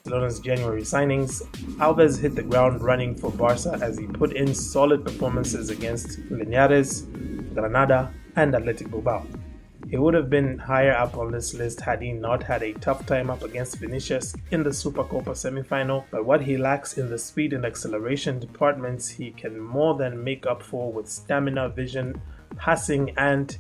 Barcelona's January signings, Alves hit the ground running for Barca as he put in solid performances against Linares, Granada, and Athletic Bilbao. He would have been higher up on this list had he not had a tough time up against Vinicius in the Super Copa semi-final, but what he lacks in the speed and acceleration departments he can more than make up for with stamina, vision, passing, and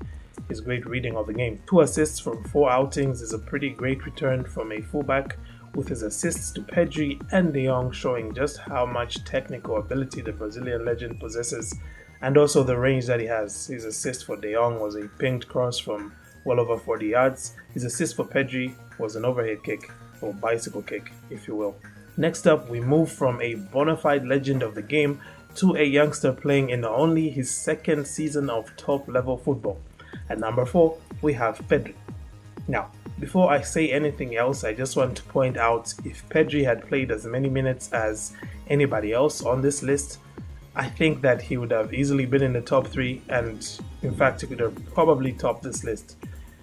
his great reading of the game. 2 assists from 4 outings is a pretty great return from a fullback, with his assists to Pedri and De Jong showing just how much technical ability the Brazilian legend possesses, and also the range that he has. His assist for De Jong was a pinged cross from well over 40 yards. His assist for Pedri was an overhead kick, or bicycle kick, if you will. Next up, we move from a bona fide legend of the game to a youngster playing in only his 2nd season of top-level football. At number 4, we have Pedri. Now, before I say anything else, I just want to point out if Pedri had played as many minutes as anybody else on this list, I think that he would have easily been in the top 3, and in fact he could have probably topped this list.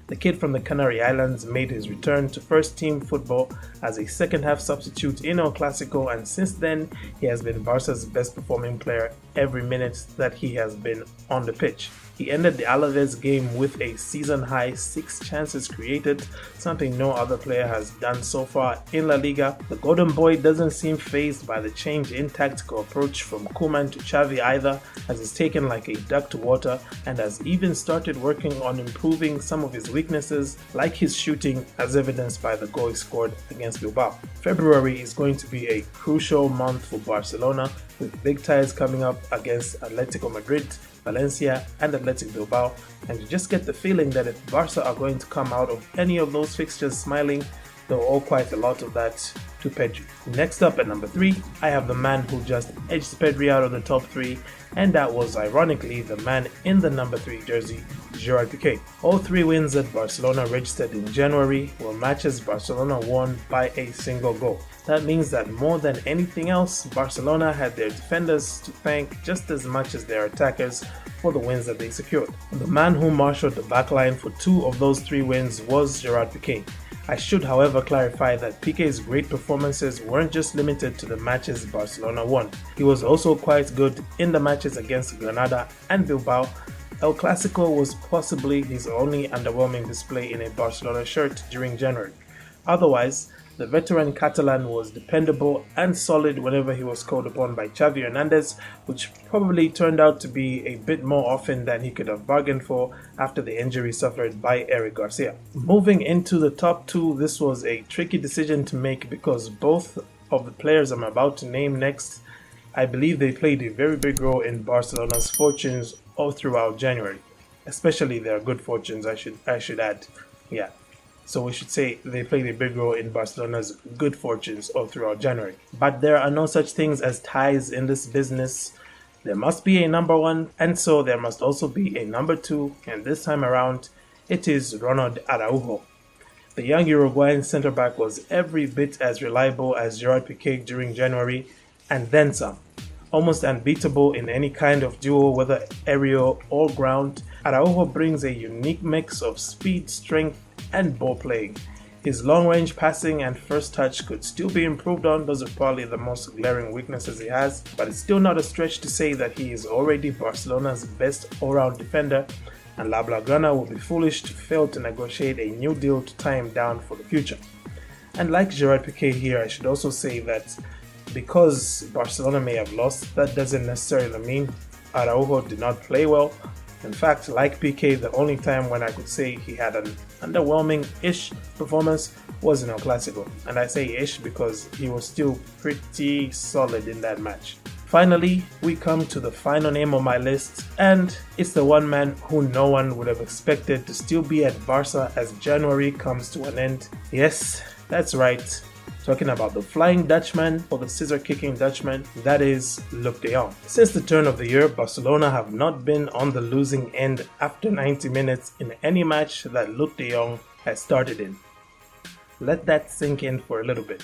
The kid from the Canary Islands made his return to first-team football as a second-half substitute in El Clasico, and since then he has been Barca's best-performing player every minute that he has been on the pitch. He ended the Alaves game with a season-high 6 chances created, something no other player has done so far in La Liga. The Golden Boy doesn't seem fazed by the change in tactical approach from Koeman to Xavi either, as he's taken like a duck to water and has even started working on improving some of his weaknesses, like his shooting, as evidenced by the goal he scored against Bilbao. February is going to be a crucial month for Barcelona, with big ties coming up against Atletico Madrid, Valencia, and Athletic Bilbao, and you just get the feeling that if Barca are going to come out of any of those fixtures smiling, they'll owe quite a lot of that to Pedri. Next up at number 3, I have the man who just edged Pedri out of the top 3, and that was ironically the man in the number 3 jersey, Gerard Piqué. All 3 wins that Barcelona registered in January were matches Barcelona won by a single goal. That means that more than anything else, Barcelona had their defenders to thank just as much as their attackers for the wins that they secured. The man who marshaled the backline for 2 of those 3 wins was Gerard Piqué. I should, however, clarify that Piqué's great performances weren't just limited to the matches Barcelona won. He was also quite good in the matches against Granada and Bilbao. El Clasico was possibly his only underwhelming display in a Barcelona shirt during January. Otherwise, the veteran Catalan was dependable and solid whenever he was called upon by Xavi Hernandez, which probably turned out to be a bit more often than he could have bargained for after the injury suffered by Eric Garcia. Moving into the top 2, this was a tricky decision to make because both of the players I'm about to name next, I believe they played a very big role in Barcelona's fortunes all throughout January, especially their good fortunes, I should add. Yeah. So we should say they played a big role in Barcelona's good fortunes all throughout January. But there are no such things as ties in this business. There must be a number 1, and so there must also be a number 2, and this time around, it is Ronald Araujo. The young Uruguayan centre-back was every bit as reliable as Gerard Piqué during January, and then some. Almost unbeatable in any kind of duel, whether aerial or ground, Araujo brings a unique mix of speed, strength, and ball playing. His long-range passing and first touch could still be improved on. Those are probably the most glaring weaknesses he has, but it's still not a stretch to say that he is already Barcelona's best all-round defender, and La Blaugrana will be foolish to fail to negotiate a new deal to tie him down for the future. And like Gerard Piqué here, I should also say that because Barcelona may have lost, that doesn't necessarily mean Araujo did not play well. In fact, like Piqué, the only time when I could say he had an underwhelming-ish performance was in El Clasico. And I say ish because he was still pretty solid in that match. Finally, we come to the final name on my list, and it's the one man who no one would have expected to still be at Barca as January comes to an end. Yes, that's right. Talking about the Flying Dutchman or the scissor-kicking Dutchman, that is Luc de Jong. Since the turn of the year, Barcelona have not been on the losing end after 90 minutes in any match that Luc de Jong has started in. Let that sink in for a little bit.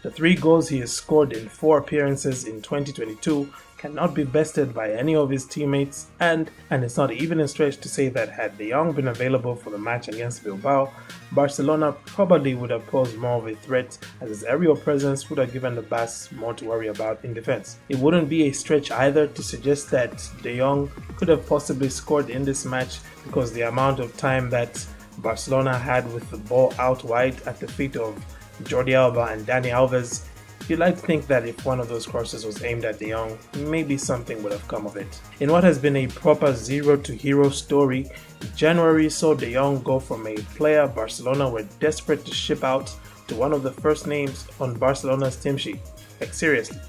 The 3 goals he has scored in 4 appearances in 2022 cannot be bested by any of his teammates, and it's not even a stretch to say that had De Jong been available for the match against Bilbao, Barcelona probably would have posed more of a threat, as his aerial presence would have given the Basques more to worry about in defense. It wouldn't be a stretch either to suggest that De Jong could have possibly scored in this match, because the amount of time that Barcelona had with the ball out wide at the feet of Jordi Alba and Dani Alves, you'd like to think that if one of those crosses was aimed at De Jong, maybe something would have come of it. In what has been a proper zero to hero story, January saw De Jong go from a player Barcelona were desperate to ship out to one of the first names on Barcelona's team sheet. Like seriously,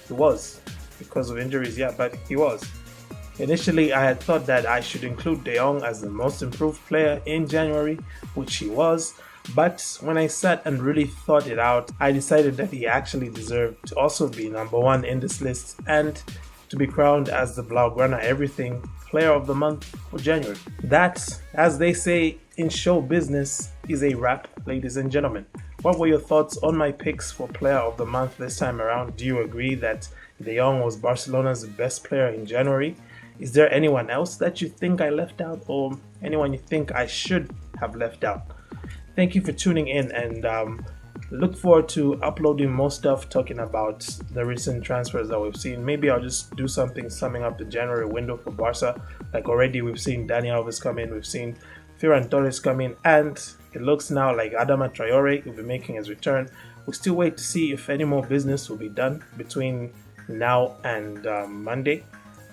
he was. Because of injuries, yeah, but he was. Initially, I had thought that I should include De Jong as the most improved player in January, which he was, but when I sat and really thought it out, I decided that he actually deserved to also be number one in this list and to be crowned as the Blaugrana Everything Player of the Month for January. That, as they say in show business, is a wrap, ladies and gentlemen. What were your thoughts on my picks for Player of the Month this time around? Do you agree that De Jong was Barcelona's best player in January? Is there anyone else that you think I left out, or anyone you think I should have left out? Thank you for tuning in, and look forward to uploading more stuff talking about the recent transfers that we've seen. Maybe I'll just do something summing up the January window for Barca. Like already we've seen Dani Alves come in, we've seen Ferran Torres come in, and it looks now like Adama Traore will be making his return. We'll still wait to see if any more business will be done between now and Monday.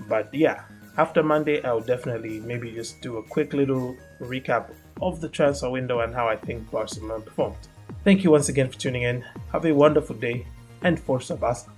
But yeah, after Monday, I'll definitely maybe just do a quick little recap of the transfer window and how I think Barcelona performed. Thank you once again for tuning in. Have a wonderful day, and Forza Barca.